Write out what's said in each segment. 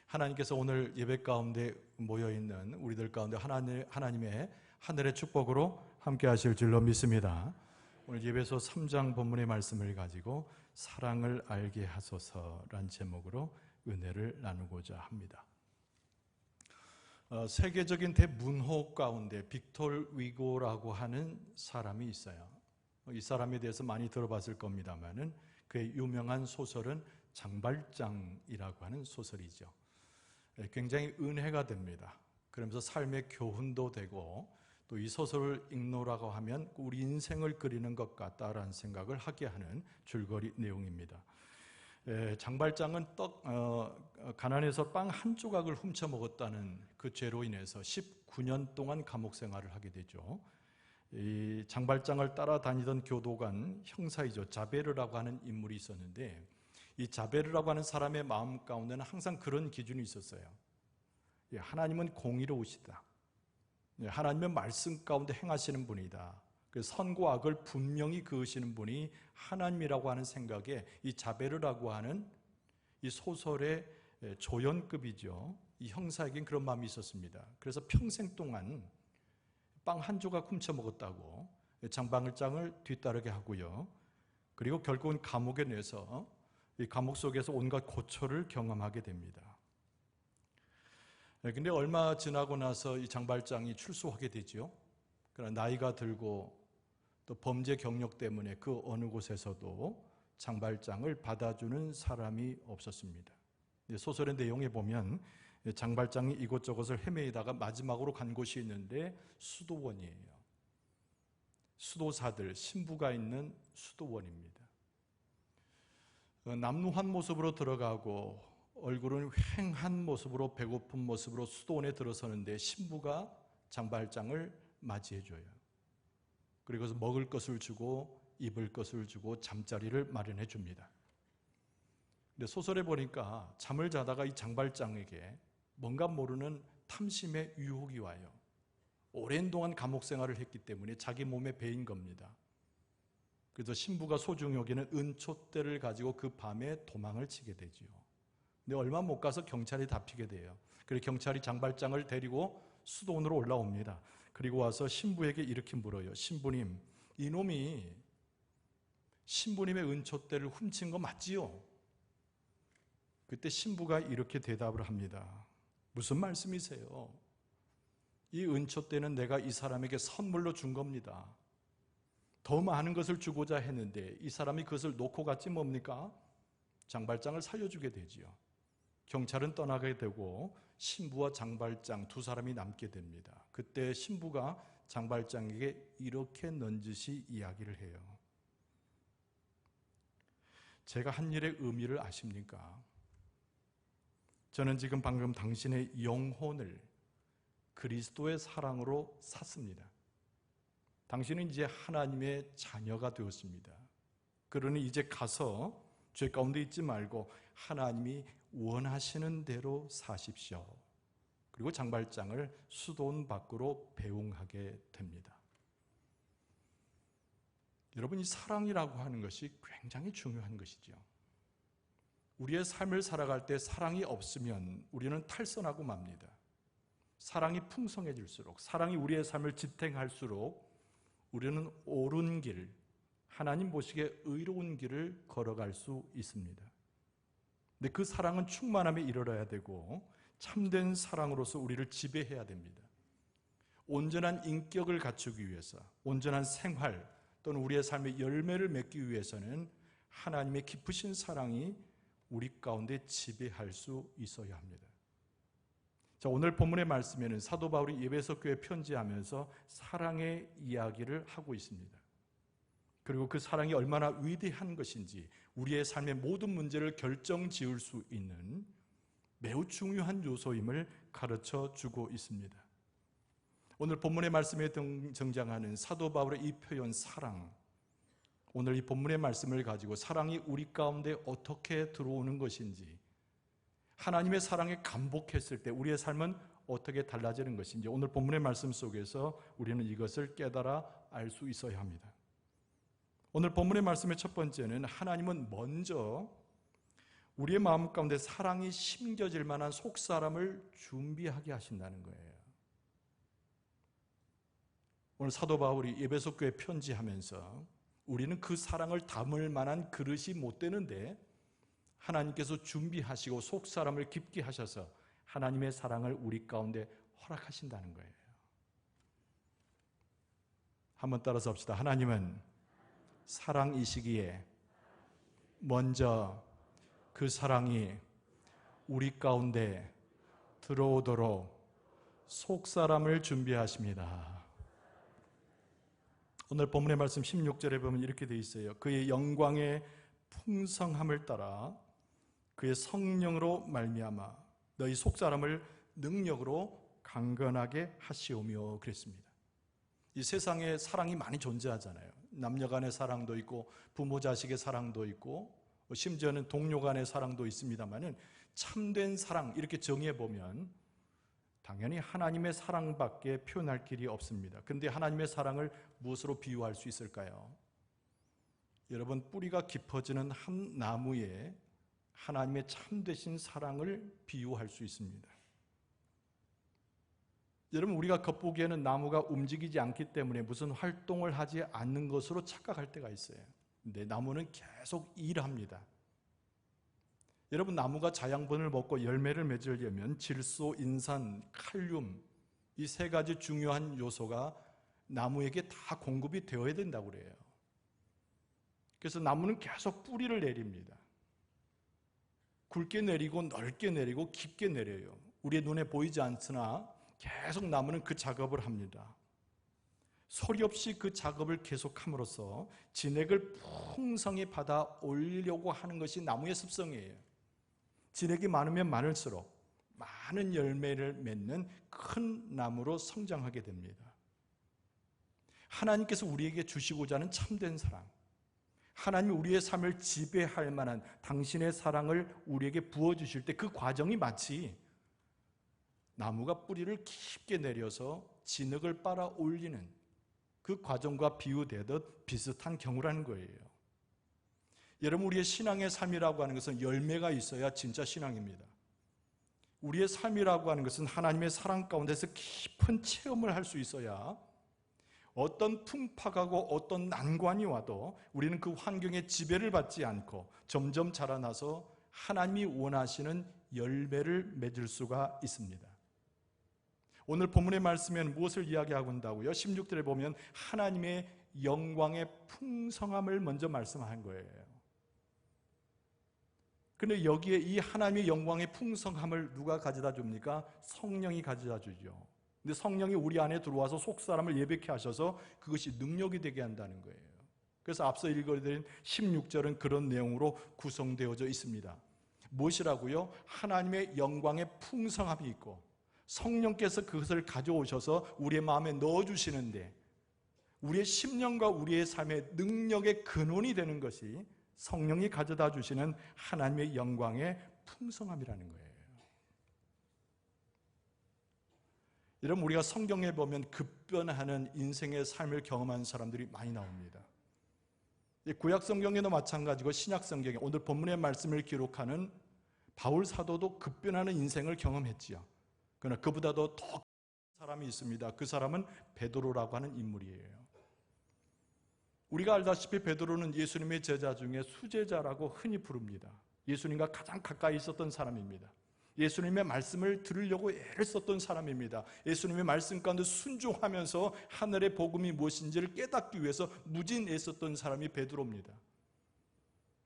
하나님께서 오늘 예배 가운데 모여있는 우리들 가운데 하나님의 하늘의 축복으로 함께 하실 줄로 믿습니다. 오늘 예배소 3장 본문의 말씀을 가지고 사랑을 알게 하소서란 제목으로 은혜를 나누고자 합니다. 세계적인 대문호 가운데 빅톨 위고라고 하는 사람이 있어요. 이 사람에 대해서 많이 들어봤을 겁니다만은 그의 유명한 소설은 장발장이라고 하는 소설이죠. 굉장히 은혜가 됩니다. 그러면서 삶의 교훈도 되고 또 이 소설을 읽노라고 하면 우리 인생을 그리는 것 같다라는 생각을 하게 하는 줄거리 내용입니다. 장발장은 가난해서 빵 한 조각을 훔쳐 먹었다는 그 죄로 인해서 19년 동안 감옥 생활을 하게 되죠. 이 장발장을 따라다니던 교도관 형사이죠. 자베르라고 하는 인물이 있었는데 이 자베르라고 하는 사람의 마음 가운데는 항상 그런 기준이 있었어요. 하나님은 공의로우시다. 하나님의 말씀 가운데 행하시는 분이다. 선과 악을 분명히 그으시는 분이 하나님이라고 하는 생각에 이 자베르라고 하는 이 소설의 조연급이죠. 이 형사에겐 그런 마음이 있었습니다. 그래서 평생 동안 빵 한 조각 훔쳐 먹었다고 장발장을 뒤따르게 하고요. 그리고 결국은 감옥에 내서 이 감옥 속에서 온갖 고초를 경험하게 됩니다. 근데 얼마 지나고 나서 이 장발장이 출소하게 되죠. 그러나 나이가 들고 또 범죄 경력 때문에 그 어느 곳에서도 장발장을 받아주는 사람이 없었습니다. 소설의 내용에 보면 장발장이 이곳저곳을 헤매다가 마지막으로 간 곳이 있는데 수도원이에요. 수도사들, 신부가 있는 수도원입니다. 남루한 모습으로 들어가고 얼굴은 휑한 모습으로 배고픈 모습으로 수도원에 들어서는데 신부가 장발장을 맞이해줘요. 그리고 먹을 것을 주고 입을 것을 주고 잠자리를 마련해 줍니다. 근데 소설에 보니까 잠을 자다가 이 장발장에게 뭔가 모르는 탐심의 유혹이 와요. 오랜 동안 감옥 생활을 했기 때문에 자기 몸에 배인 겁니다. 그래서 신부가 소중히 여기는 은촛대를 가지고 그 밤에 도망을 치게 되지요. 근데 얼마 못 가서 경찰이 잡히게 돼요. 그래서 경찰이 장발장을 데리고 수도원으로 올라옵니다. 그리고 와서 신부에게 이렇게 물어요. 신부님, 이놈이 신부님의 은촛대를 훔친 거 맞지요? 그때 신부가 이렇게 대답을 합니다. 무슨 말씀이세요? 이 은촛대는 내가 이 사람에게 선물로 준 겁니다. 더 많은 것을 주고자 했는데 이 사람이 그것을 놓고 갔지 뭡니까? 장발장을 살려주게 되지요. 경찰은 떠나게 되고 신부와 장발장 두 사람이 남게 됩니다. 그때 신부가 장발장에게 이렇게 넌지시 이야기를 해요. 제가 한 일의 의미를 아십니까? 저는 지금 방금 당신의 영혼을 그리스도의 사랑으로 샀습니다. 당신은 이제 하나님의 자녀가 되었습니다. 그러니 이제 가서 죄 가운데 있지 말고 하나님이 원하시는 대로 사십시오. 그리고 장발장을 수도원 밖으로 배웅하게 됩니다. 여러분, 이 사랑이라고 하는 것이 굉장히 중요한 것이죠. 우리의 삶을 살아갈 때 사랑이 없으면 우리는 탈선하고 맙니다. 사랑이 풍성해질수록, 사랑이 우리의 삶을 지탱할수록 우리는 옳은 길, 하나님 보시기에 의로운 길을 걸어갈 수 있습니다. 근데 그 사랑은 충만함에 이르러야 되고 참된 사랑으로서 우리를 지배해야 됩니다. 온전한 인격을 갖추기 위해서, 온전한 생활 또는 우리의 삶의 열매를 맺기 위해서는 하나님의 깊으신 사랑이 우리 가운데 지배할 수 있어야 합니다. 자, 오늘 본문의 말씀에는 사도 바울이 에베소 교회에 편지하면서 사랑의 이야기를 하고 있습니다. 그리고 그 사랑이 얼마나 위대한 것인지 우리의 삶의 모든 문제를 결정지을 수 있는 매우 중요한 요소임을 가르쳐 주고 있습니다. 오늘 본문의 말씀에 등장하는 사도 바울의 이 표현 사랑, 오늘 이 본문의 말씀을 가지고 사랑이 우리 가운데 어떻게 들어오는 것인지, 하나님의 사랑에 감복했을 때 우리의 삶은 어떻게 달라지는 것인지 오늘 본문의 말씀 속에서 우리는 이것을 깨달아 알 수 있어야 합니다. 오늘 본문의 말씀의 첫 번째는 하나님은 먼저 우리의 마음 가운데 사랑이 심겨질 만한 속사람을 준비하게 하신다는 거예요. 오늘 사도 바울이 에베소 교회 편지하면서 우리는 그 사랑을 담을 만한 그릇이 못 되는데 하나님께서 준비하시고 속사람을 깊게 하셔서 하나님의 사랑을 우리 가운데 허락하신다는 거예요. 한번 따라서 합시다. 하나님은 사랑이시기에 먼저 그 사랑이 우리 가운데 들어오도록 속사람을 준비하십니다. 오늘 본문의 말씀 16절에 보면 이렇게 되어 있어요. 그의 영광의 풍성함을 따라 그의 성령으로 말미암아 너희 속사람을 능력으로 강건하게 하시오며 그랬습니다. 이 세상에 사랑이 많이 존재하잖아요. 남녀 간의 사랑도 있고 부모 자식의 사랑도 있고 심지어는 동료 간의 사랑도 있습니다만 참된 사랑 이렇게 정의해 보면 당연히 하나님의 사랑밖에 표현할 길이 없습니다. 그런데 하나님의 사랑을 무엇으로 비유할 수 있을까요? 여러분, 뿌리가 깊어지는 한 나무에 하나님의 참되신 사랑을 비유할 수 있습니다. 여러분, 우리가 겉보기에는 나무가 움직이지 않기 때문에 무슨 활동을 하지 않는 것으로 착각할 때가 있어요. 근데 나무는 계속 일합니다. 여러분, 나무가 자양분을 먹고 열매를 맺으려면 질소, 인산, 칼륨 이 세 가지 중요한 요소가 나무에게 다 공급이 되어야 된다고 그래요. 그래서 나무는 계속 뿌리를 내립니다. 굵게 내리고 넓게 내리고 깊게 내려요. 우리의 눈에 보이지 않으나 계속 나무는 그 작업을 합니다. 소리 없이 그 작업을 계속함으로써 진액을 풍성히 받아 올리려고 하는 것이 나무의 습성이에요. 진액이 많으면 많을수록 많은 열매를 맺는 큰 나무로 성장하게 됩니다. 하나님께서 우리에게 주시고자 하는 참된 사랑, 하나님이 우리의 삶을 지배할 만한 당신의 사랑을 우리에게 부어주실 때 그 과정이 마치 나무가 뿌리를 깊게 내려서 진흙을 빨아 올리는 그 과정과 비유되듯 비슷한 경우라는 거예요. 여러분, 우리의 신앙의 삶이라고 하는 것은 열매가 있어야 진짜 신앙입니다. 우리의 삶이라고 하는 것은 하나님의 사랑 가운데서 깊은 체험을 할 수 있어야 어떤 풍파가고 어떤 난관이 와도 우리는 그 환경에 지배를 받지 않고 점점 자라나서 하나님이 원하시는 열매를 맺을 수가 있습니다. 오늘 본문의 말씀에는 무엇을 이야기하고 있다고요? 16절에 보면 하나님의 영광의 풍성함을 먼저 말씀한 거예요. 그런데 여기에 이 하나님의 영광의 풍성함을 누가 가져다 줍니까? 성령이 가져다 주죠. 근데 성령이 우리 안에 들어와서 속사람을 예배케 하셔서 그것이 능력이 되게 한다는 거예요. 그래서 앞서 읽어드린 16절은 그런 내용으로 구성되어져 있습니다. 무엇이라고요? 하나님의 영광의 풍성함이 있고 성령께서 그것을 가져오셔서 우리의 마음에 넣어주시는데 우리의 심령과 우리의 삶의 능력의 근원이 되는 것이 성령이 가져다 주시는 하나님의 영광의 풍성함이라는 거예요. 여러분, 우리가 성경에 보면 급변하는 인생의 삶을 경험한 사람들이 많이 나옵니다. 구약 성경에도 마찬가지고 신약 성경에 오늘 본문의 말씀을 기록하는 바울 사도도 급변하는 인생을 경험했지요. 그러나 그보다도 더 큰 사람이 있습니다. 그 사람은 베드로라고 하는 인물이에요. 우리가 알다시피 베드로는 예수님의 제자 중에 수제자라고 흔히 부릅니다. 예수님과 가장 가까이 있었던 사람입니다. 예수님의 말씀을 들으려고 애를 썼던 사람입니다. 예수님의 말씀 가운데 순종하면서 하늘의 복음이 무엇인지를 깨닫기 위해서 무진 애썼던 사람이 베드로입니다.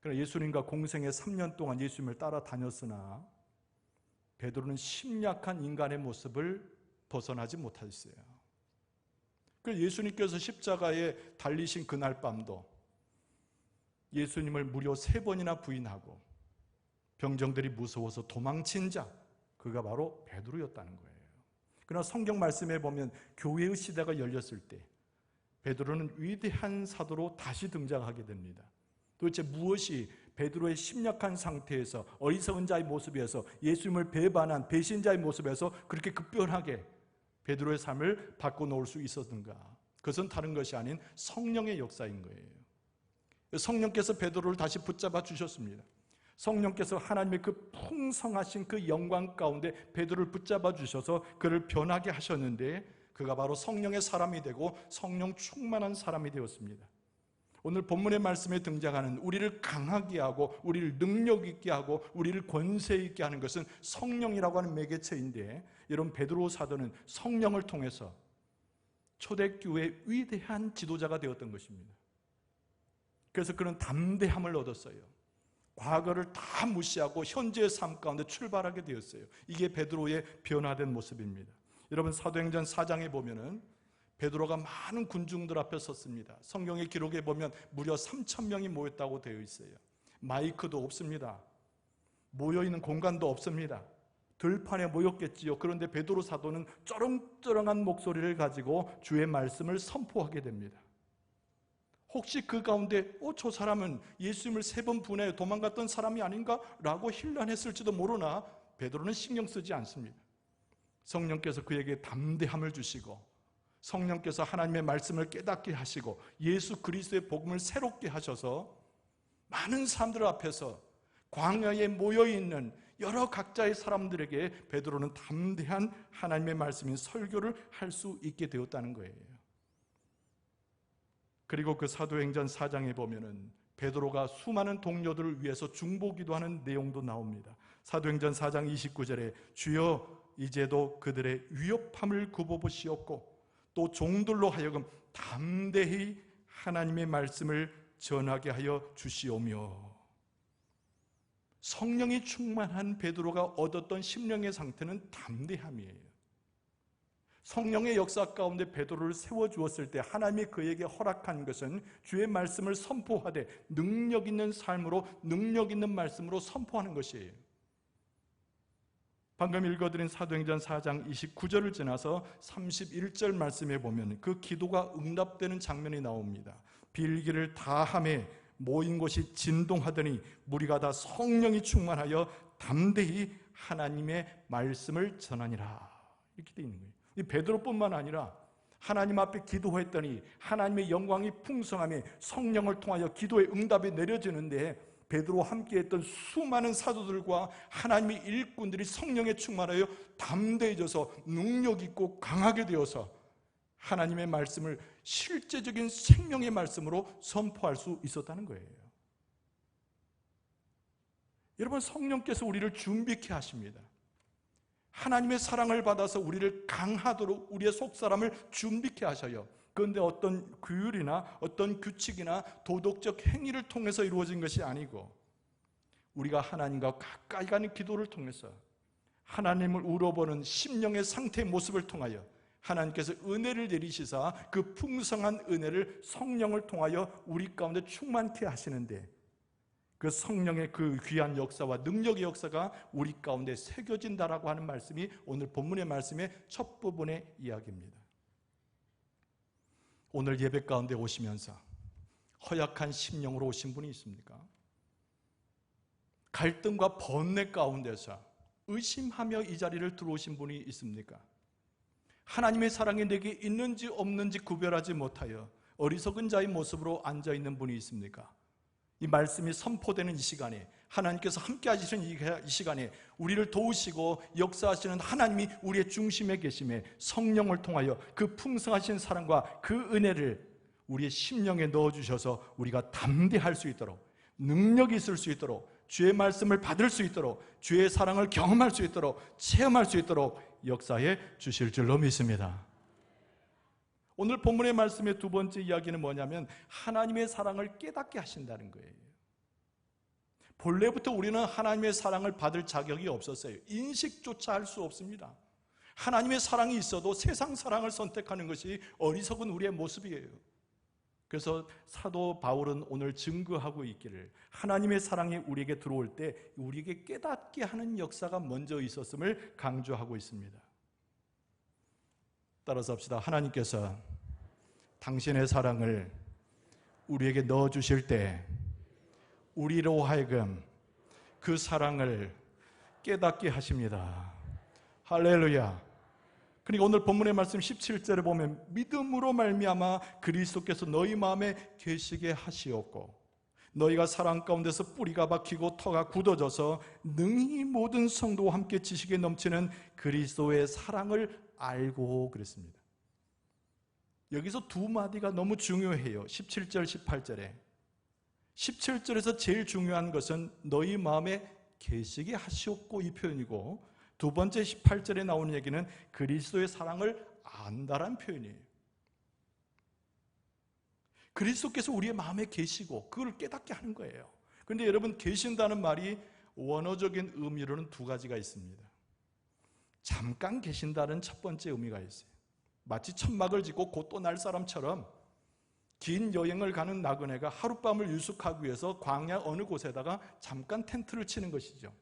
그러나 예수님과 공생의 3년 동안 예수님을 따라다녔으나 베드로는 심약한 인간의 모습을 벗어나지 못했어요. 그래서 예수님께서 십자가에 달리신 그날 밤도 예수님을 무려 3번이나 부인하고 병정들이 무서워서 도망친 자, 그가 바로 베드로였다는 거예요. 그러나 성경 말씀에 보면 교회의 시대가 열렸을 때 베드로는 위대한 사도로 다시 등장하게 됩니다. 도대체 무엇이 베드로의 심약한 상태에서 어리석은 자의 모습에서 예수님을 배반한 배신자의 모습에서 그렇게 급변하게 베드로의 삶을 바꿔놓을 수 있었는가? 그것은 다른 것이 아닌 성령의 역사인 거예요. 성령께서 베드로를 다시 붙잡아 주셨습니다. 성령께서 하나님의 그 풍성하신 그 영광 가운데 베드로를 붙잡아 주셔서 그를 변하게 하셨는데, 그가 바로 성령의 사람이 되고 성령 충만한 사람이 되었습니다. 오늘 본문의 말씀에 등장하는 우리를 강하게 하고 우리를 능력 있게 하고 우리를 권세 있게 하는 것은 성령이라고 하는 매개체인데, 이런 베드로 사도는 성령을 통해서 초대교회의 위대한 지도자가 되었던 것입니다. 그래서 그는 담대함을 얻었어요. 과거를 다 무시하고 현재의 삶 가운데 출발하게 되었어요. 이게 베드로의 변화된 모습입니다. 여러분, 사도행전 4장에 보면은 베드로가 많은 군중들 앞에 섰습니다. 성경의 기록에 보면 무려 3,000명이 모였다고 되어 있어요. 마이크도 없습니다. 모여있는 공간도 없습니다. 들판에 모였겠지요. 그런데 베드로 사도는 쩌렁쩌렁한 목소리를 가지고 주의 말씀을 선포하게 됩니다. 혹시 그 가운데 저 사람은 예수님을 3번 분해 도망갔던 사람이 아닌가? 라고 hir난했을지도 모르나 베드로는 신경 쓰지 않습니다. 성령께서 그에게 담대함을 주시고, 성령께서 하나님의 말씀을 깨닫게 하시고 예수 그리스도의 복음을 새롭게 하셔서 많은 사람들 앞에서 광야에 모여있는 여러 각자의 사람들에게 베드로는 담대한 하나님의 말씀인 설교를 할 수 있게 되었다는 거예요. 그리고 그 사도행전 4장에 보면은 베드로가 수많은 동료들을 위해서 중보기도하는 내용도 나옵니다. 사도행전 4장 29절에 주여 이제도 그들의 위협함을 굽어보시옵고 또 종들로 하여금 담대히 하나님의 말씀을 전하게 하여 주시오며. 성령이 충만한 베드로가 얻었던 심령의 상태는 담대함이에요. 성령의 역사 가운데 베드로를 세워주었을 때 하나님이 그에게 허락한 것은 주의 말씀을 선포하되 능력 있는 삶으로, 능력 있는 말씀으로 선포하는 것이에요. 방금 읽어드린 사도행전 4장 29절을 지나서 31절 말씀에 보면 그 기도가 응답되는 장면이 나옵니다. 빌기를 다함에 모인 곳이 진동하더니 무리가 다 성령이 충만하여 담대히 하나님의 말씀을 전하니라. 이렇게 되어 있는 거예요. 이 베드로뿐만 아니라 하나님 앞에 기도했더니 하나님의 영광이 풍성함에 성령을 통하여 기도의 응답이 내려지는데, 베드로와 함께했던 수많은 사도들과 하나님의 일꾼들이 성령에 충만하여 담대해져서 능력 있고 강하게 되어서 하나님의 말씀을 실제적인 생명의 말씀으로 선포할 수 있었다는 거예요. 여러분, 성령께서 우리를 준비케 하십니다. 하나님의 사랑을 받아서 우리를 강하도록 우리의 속사람을 준비케 하셔요. 그런데 어떤 규율이나 어떤 규칙이나 도덕적 행위를 통해서 이루어진 것이 아니고, 우리가 하나님과 가까이 가는 기도를 통해서 하나님을 우러보는 심령의 상태의 모습을 통하여 하나님께서 은혜를 내리시사 그 풍성한 은혜를 성령을 통하여 우리 가운데 충만케 하시는데, 그 성령의 그 귀한 역사와 능력의 역사가 우리 가운데 새겨진다라고 하는 말씀이 오늘 본문의 말씀의 첫 부분의 이야기입니다. 오늘 예배 가운데 오시면서 허약한 심령으로 오신 분이 있습니까? 갈등과 번뇌 가운데서 의심하며 이 자리를 들어오신 분이 있습니까? 하나님의 사랑이 내게 있는지 없는지 구별하지 못하여 어리석은 자의 모습으로 앉아있는 분이 있습니까? 이 말씀이 선포되는 이 시간에, 하나님께서 함께 하시는 이 시간에 우리를 도우시고 역사하시는 하나님이 우리의 중심에 계심에 성령을 통하여 그 풍성하신 사랑과 그 은혜를 우리의 심령에 넣어주셔서 우리가 담대할 수 있도록, 능력이 있을 수 있도록, 주의 말씀을 받을 수 있도록, 주의 사랑을 경험할 수 있도록, 체험할 수 있도록 역사해 주실 줄로 믿습니다. 오늘 본문의 말씀의 두 번째 이야기는 뭐냐면 하나님의 사랑을 깨닫게 하신다는 거예요. 본래부터 우리는 하나님의 사랑을 받을 자격이 없었어요. 인식조차 할 수 없습니다. 하나님의 사랑이 있어도 세상 사랑을 선택하는 것이 어리석은 우리의 모습이에요. 그래서 사도 바울은 오늘 증거하고 있기를, 하나님의 사랑이 우리에게 들어올 때 우리에게 깨닫게 하는 역사가 먼저 있었음을 강조하고 있습니다. 따라서 합시다. 하나님께서 당신의 사랑을 우리에게 넣어주실 때 우리로 하여금 그 사랑을 깨닫게 하십니다. 할렐루야. 그러니까 오늘 본문의 말씀 17절에 보면 믿음으로 말미암아 그리스도께서 너희 마음에 계시게 하시었고 너희가 사랑 가운데서 뿌리가 박히고 터가 굳어져서 능히 모든 성도와 함께 지식에 넘치는 그리스도의 사랑을 알고 그랬습니다. 여기서 두 마디가 너무 중요해요. 17절, 18절에. 17절에서 제일 중요한 것은 너희 마음에 계시게 하시옵고 이 표현이고, 두 번째 18절에 나오는 얘기는 그리스도의 사랑을 안다란 표현이에요. 그리스도께서 우리의 마음에 계시고 그걸 깨닫게 하는 거예요. 그런데 여러분, 계신다는 말이 원어적인 의미로는 두 가지가 있습니다. 잠깐 계신다는 첫 번째 의미가 있어요. 마치 천막을 짓고 곧 또 날 사람처럼 긴 여행을 가는 나그네가 하룻밤을 유숙하기 위해서 광야 어느 곳에다가 잠깐 텐트를 치는 것이죠.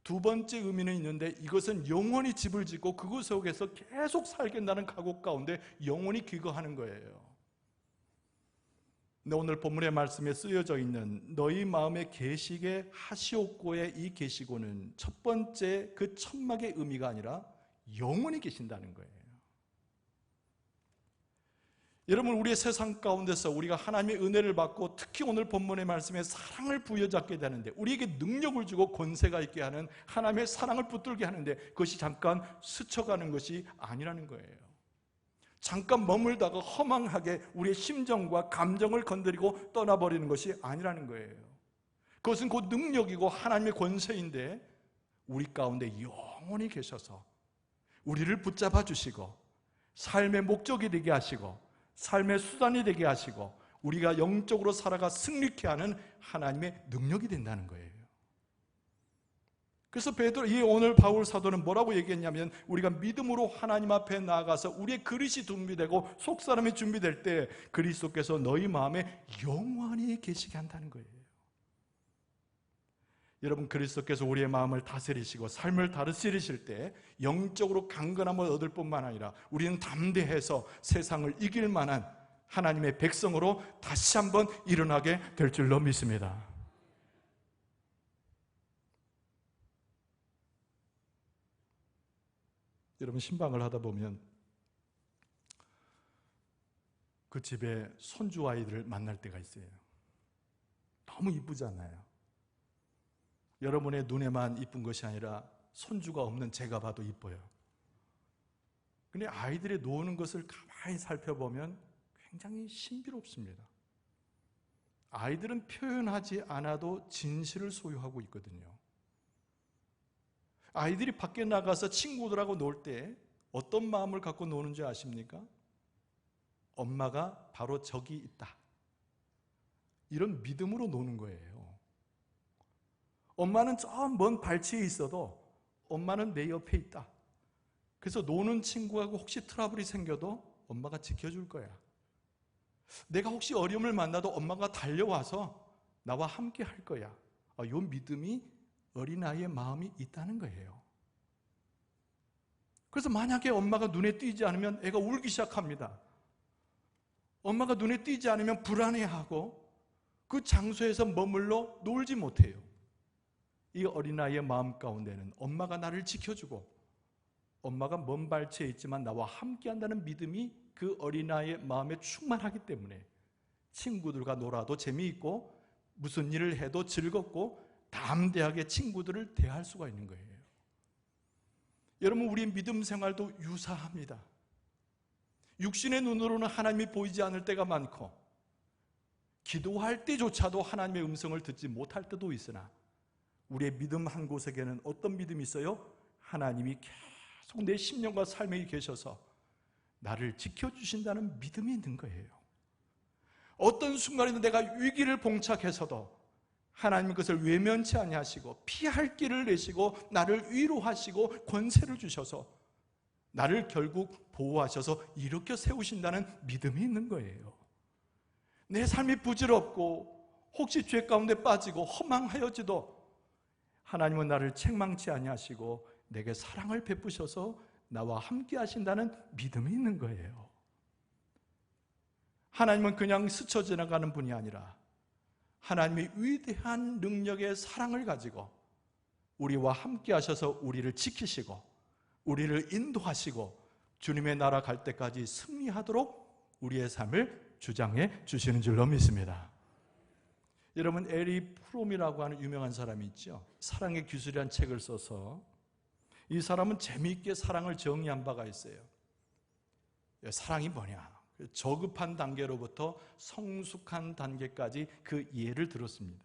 두 번째 의미는 있는데, 이것은 영원히 집을 짓고 그곳 속에서 계속 살겠다는 각오 가운데 영원히 귀거하는 거예요. 근데 오늘 본문의 말씀에 쓰여져 있는 너희 마음에 계시게 하시옵고의 이 계시고는 첫 번째 그 천막의 의미가 아니라 영원히 계신다는 거예요. 여러분, 우리의 세상 가운데서 우리가 하나님의 은혜를 받고 특히 오늘 본문의 말씀에 사랑을 부여잡게 되는데, 우리에게 능력을 주고 권세가 있게 하는 하나님의 사랑을 붙들게 하는데, 그것이 잠깐 스쳐가는 것이 아니라는 거예요. 잠깐 머물다가 허망하게 우리의 심정과 감정을 건드리고 떠나버리는 것이 아니라는 거예요. 그것은 곧 능력이고 하나님의 권세인데, 우리 가운데 영원히 계셔서 우리를 붙잡아 주시고 삶의 목적이 되게 하시고 삶의 수단이 되게 하시고 우리가 영적으로 살아가 승리케 하는 하나님의 능력이 된다는 거예요. 그래서 오늘 바울 사도는 뭐라고 얘기했냐면, 우리가 믿음으로 하나님 앞에 나아가서 우리의 그릇이 준비되고 속사람이 준비될 때 그리스도께서 너희 마음에 영원히 계시게 한다는 거예요. 여러분, 그리스도께서 우리의 마음을 다스리시고 삶을 다스리실 때 영적으로 강건함을 얻을 뿐만 아니라 우리는 담대해서 세상을 이길 만한 하나님의 백성으로 다시 한번 일어나게 될 줄로 믿습니다. 여러분, 신방을 하다 보면 그 집에 손주 아이들을 만날 때가 있어요. 너무 이쁘잖아요. 여러분의 눈에만 이쁜 것이 아니라 손주가 없는 제가 봐도 이뻐요. 근데 아이들이 노는 것을 가만히 살펴보면 굉장히 신비롭습니다. 아이들은 표현하지 않아도 진실을 소유하고 있거든요. 아이들이 밖에 나가서 친구들하고 놀 때 어떤 마음을 갖고 노는지 아십니까? 엄마가 바로 저기 있다, 이런 믿음으로 노는 거예요. 엄마는 저 먼 발치에 있어도 엄마는 내 옆에 있다. 그래서 노는 친구하고 혹시 트러블이 생겨도 엄마가 지켜줄 거야. 내가 혹시 어려움을 만나도 엄마가 달려와서 나와 함께 할 거야. 이 믿음이 어린아이의 마음이 있다는 거예요. 그래서 만약에 엄마가 눈에 띄지 않으면 애가 울기 시작합니다. 엄마가 눈에 띄지 않으면 불안해하고 그 장소에서 머물러 놀지 못해요. 이 어린아이의 마음 가운데는 엄마가 나를 지켜주고 엄마가 먼 발치에 있지만 나와 함께한다는 믿음이 그 어린아이의 마음에 충만하기 때문에 친구들과 놀아도 재미있고 무슨 일을 해도 즐겁고 담대하게 친구들을 대할 수가 있는 거예요. 여러분, 우리의 믿음 생활도 유사합니다. 육신의 눈으로는 하나님이 보이지 않을 때가 많고 기도할 때조차도 하나님의 음성을 듣지 못할 때도 있으나 우리의 믿음 한 곳에게는 어떤 믿음이 있어요? 하나님이 계속 내 심령과 삶에 계셔서 나를 지켜주신다는 믿음이 있는 거예요. 어떤 순간에도 내가 위기를 봉착해서도 하나님은 그것을 외면치 아니하시고 피할 길을 내시고 나를 위로하시고 권세를 주셔서 나를 결국 보호하셔서 일으켜 세우신다는 믿음이 있는 거예요. 내 삶이 부질없고 혹시 죄 가운데 빠지고 허망하여지도 하나님은 나를 책망치 아니하시고 내게 사랑을 베푸셔서 나와 함께 하신다는 믿음이 있는 거예요. 하나님은 그냥 스쳐 지나가는 분이 아니라 하나님의 위대한 능력의 사랑을 가지고 우리와 함께 하셔서 우리를 지키시고 우리를 인도하시고 주님의 나라 갈 때까지 승리하도록 우리의 삶을 주장해 주시는 줄로 믿습니다. 여러분, 에리 프롬이라고 하는 유명한 사람이 있죠. 사랑의 기술이라는 책을 써서 이 사람은 재미있게 사랑을 정의한 바가 있어요. 사랑이 뭐냐? 저급한 단계로부터 성숙한 단계까지 그 예를 들었습니다.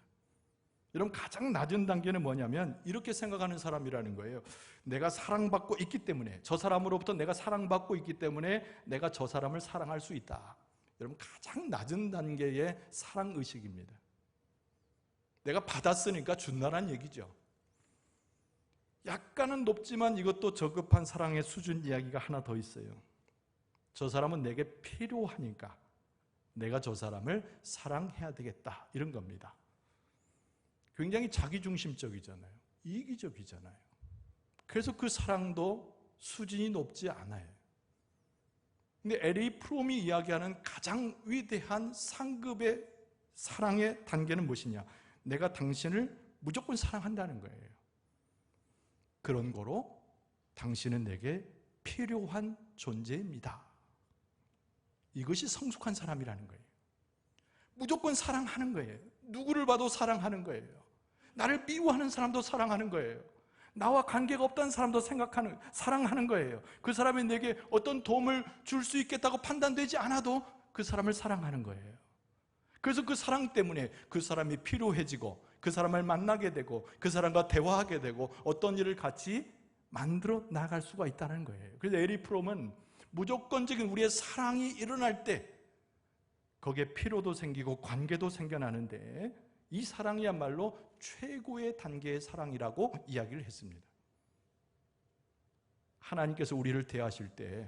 여러분, 가장 낮은 단계는 뭐냐면 이렇게 생각하는 사람이라는 거예요. 내가 사랑받고 있기 때문에, 저 사람으로부터 내가 사랑받고 있기 때문에 내가 저 사람을 사랑할 수 있다. 여러분, 가장 낮은 단계의 사랑의식입니다. 내가 받았으니까 준다는 얘기죠. 약간은 높지만 이것도 저급한 사랑의 수준 이야기가 하나 더 있어요. 저 사람은 내게 필요하니까 내가 저 사람을 사랑해야 되겠다, 이런 겁니다. 굉장히 자기중심적이잖아요. 이기적이잖아요. 그래서 그 사랑도 수준이 높지 않아요. 근데 에리 프롬이 이야기하는 가장 위대한 상급의 사랑의 단계는 무엇이냐? 내가 당신을 무조건 사랑한다는 거예요. 그런 거로 당신은 내게 필요한 존재입니다. 이것이 성숙한 사람이라는 거예요. 무조건 사랑하는 거예요. 누구를 봐도 사랑하는 거예요. 나를 미워하는 사람도 사랑하는 거예요. 나와 관계가 없다는 사람도 사랑하는 거예요. 그 사람이 내게 어떤 도움을 줄 수 있겠다고 판단되지 않아도 그 사람을 사랑하는 거예요. 그래서 그 사랑 때문에 그 사람이 필요해지고 그 사람을 만나게 되고 그 사람과 대화하게 되고 어떤 일을 같이 만들어 나갈 수가 있다는 거예요. 그래서 에리 프롬은 무조건적인 우리의 사랑이 일어날 때 거기에 필요도 생기고 관계도 생겨나는데 이 사랑이야말로 최고의 단계의 사랑이라고 이야기를 했습니다. 하나님께서 우리를 대하실 때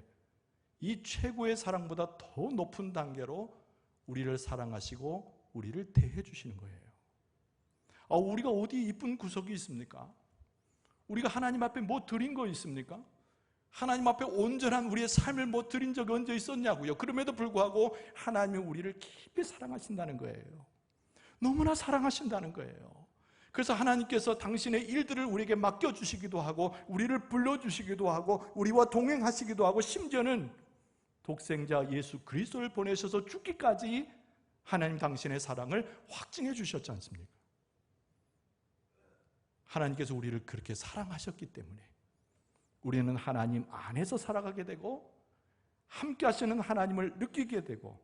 이 최고의 사랑보다 더 높은 단계로 우리를 사랑하시고 우리를 대해 주시는 거예요. 우리가 어디 이쁜 구석이 있습니까? 우리가 하나님 앞에 뭐 드린 거 있습니까? 하나님 앞에 온전한 우리의 삶을 뭐 드린 적이 언제 있었냐고요. 그럼에도 불구하고 하나님이 우리를 깊이 사랑하신다는 거예요. 너무나 사랑하신다는 거예요. 그래서 하나님께서 당신의 일들을 우리에게 맡겨주시기도 하고 우리를 불러주시기도 하고 우리와 동행하시기도 하고 심지어는 독생자 예수 그리스도를 보내셔서 죽기까지 하나님 당신의 사랑을 확증해 주셨지 않습니까? 하나님께서 우리를 그렇게 사랑하셨기 때문에 우리는 하나님 안에서 살아가게 되고 함께 하시는 하나님을 느끼게 되고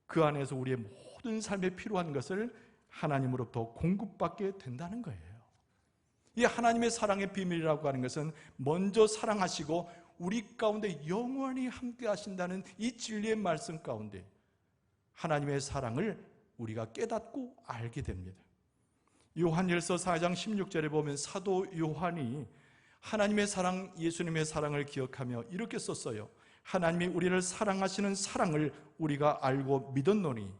그 안에서 우리의 모든 삶에 필요한 것을 하나님으로부터 공급받게 된다는 거예요. 이 하나님의 사랑의 비밀이라고 하는 것은 먼저 사랑하시고 우리 가운데 영원히 함께 하신다는 이 진리의 말씀 가운데 하나님의 사랑을 우리가 깨닫고 알게 됩니다. 요한일서 4장 16절에 보면 사도 요한이 하나님의 사랑, 예수님의 사랑을 기억하며 이렇게 썼어요. 하나님이 우리를 사랑하시는 사랑을 우리가 알고 믿었노니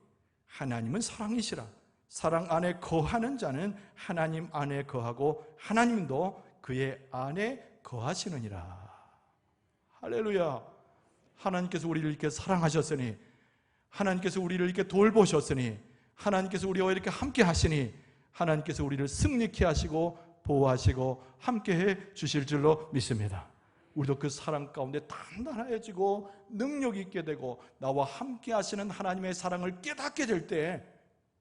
하나님은 사랑이시라. 사랑 안에 거하는 자는 하나님 안에 거하고 하나님도 그의 안에 거하시느니라. 할렐루야. 하나님께서 우리를 이렇게 사랑하셨으니, 하나님께서 우리를 이렇게 돌보셨으니, 하나님께서 우리와 이렇게 함께 하시니 하나님께서 우리를 승리케 하시고 보호하시고 함께해 주실 줄로 믿습니다. 우리도 그 사랑 가운데 단단해지고 능력 있게 되고 나와 함께 하시는 하나님의 사랑을 깨닫게 될 때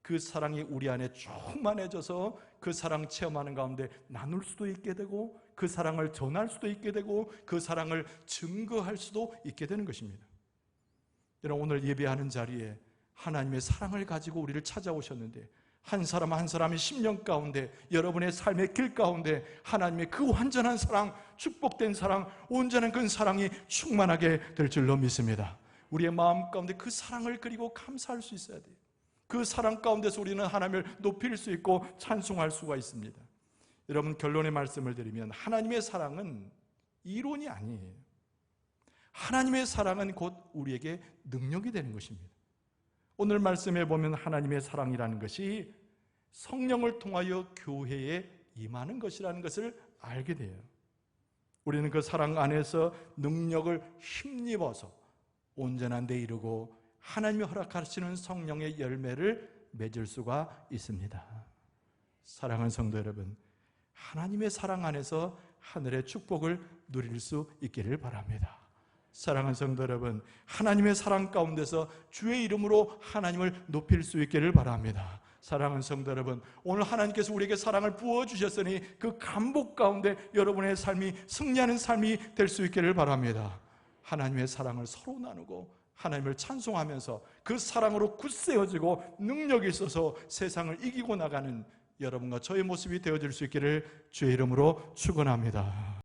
그 사랑이 우리 안에 충만해져서 그 사랑 체험하는 가운데 나눌 수도 있게 되고 그 사랑을 전할 수도 있게 되고 그 사랑을 증거할 수도 있게 되는 것입니다. 여러분, 오늘 예배하는 자리에 하나님의 사랑을 가지고 우리를 찾아오셨는데 한 사람 한 사람이 10년 가운데 여러분의 삶의 길 가운데 하나님의 그 완전한 사랑, 축복된 사랑, 온전한 그 사랑이 충만하게 될 줄로 믿습니다. 우리의 마음 가운데 그 사랑을 그리고 감사할 수 있어야 돼요. 그 사랑 가운데서 우리는 하나님을 높일 수 있고 찬송할 수가 있습니다. 여러분, 결론의 말씀을 드리면 하나님의 사랑은 이론이 아니에요. 하나님의 사랑은 곧 우리에게 능력이 되는 것입니다. 오늘 말씀에 보면 하나님의 사랑이라는 것이 성령을 통하여 교회에 임하는 것이라는 것을 알게 돼요. 우리는 그 사랑 안에서 능력을 힘입어서 온전한 데 이르고 하나님이 허락하시는 성령의 열매를 맺을 수가 있습니다. 사랑하는 성도 여러분, 하나님의 사랑 안에서 하늘의 축복을 누릴 수 있기를 바랍니다. 사랑하는 성도 여러분, 하나님의 사랑 가운데서 주의 이름으로 하나님을 높일 수 있기를 바랍니다. 사랑하는 성도 여러분, 오늘 하나님께서 우리에게 사랑을 부어주셨으니 그 감복 가운데 여러분의 삶이 승리하는 삶이 될 수 있기를 바랍니다. 하나님의 사랑을 서로 나누고 하나님을 찬송하면서 그 사랑으로 굳세어지고 능력이 있어서 세상을 이기고 나가는 여러분과 저의 모습이 되어질 수 있기를 주의 이름으로 축원합니다.